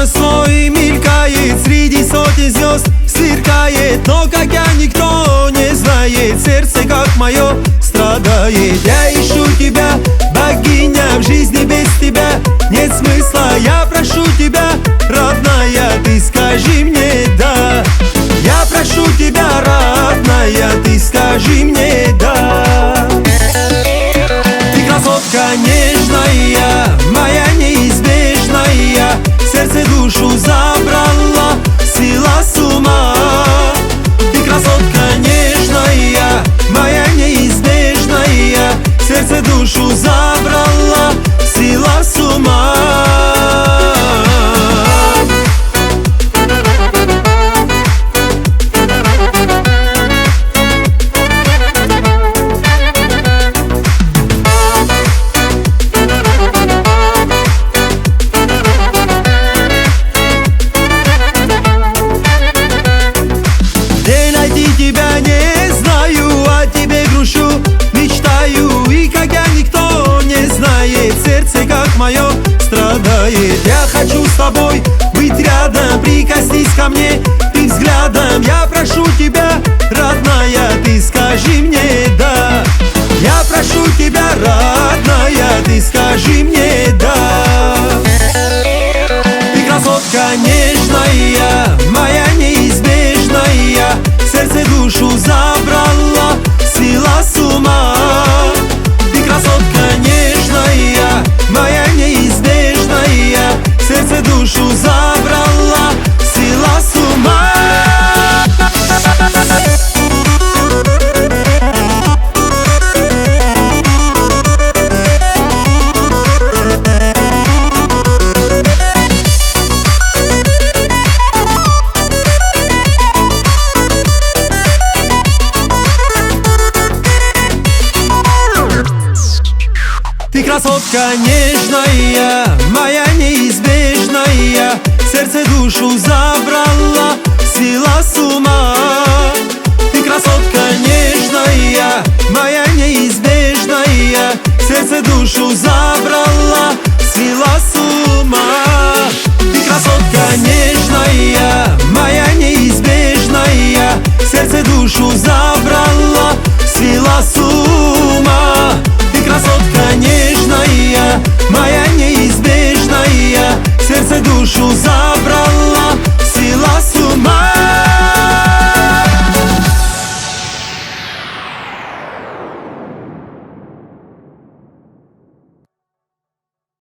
Образ свой мелькает среди сотен звезд, сверкает, но как я никто не знает. Сердце, как мое, страдает. Я ищу тебя, богиня, в жизни без тебя нет смысла. Я прошу тебя, родная, ты скажи мне да. Я прошу тебя, родная, ты скажи мне да. Ты красотка нежная, моя неизбежная, сердце душу забрала, свела с ума. Ты красотка нежная, моя неизбежная, сердце душу забрала, свела с ума. Тебя не знаю, о тебе грущу, мечтаю. И как я никто не знает, сердце, как мое, страдает. Я хочу с тобой быть рядом, прикоснись ко мне ты взглядом. Я прошу тебя, родная, ты скажи мне да. Я прошу тебя, родная, ты скажи мне да. Ты красотка нежная, моя неизбежная, сердце душу забрала, свела с ума. Ты красотка нежная, моя неизбежная, сердце душу забрала, свела с ума. Ты красотка нежная, моя неизбежная, сердце душу забрала, свела с ума. Ты красотка нежная, моя неизбежная, сердце душу забрала, свела с ума. Ты красотка нежная, моя неизбежная, сердце душу забрала, свела с ума. Ты красотка нежная, моя неизбежная, сердце душу забрала.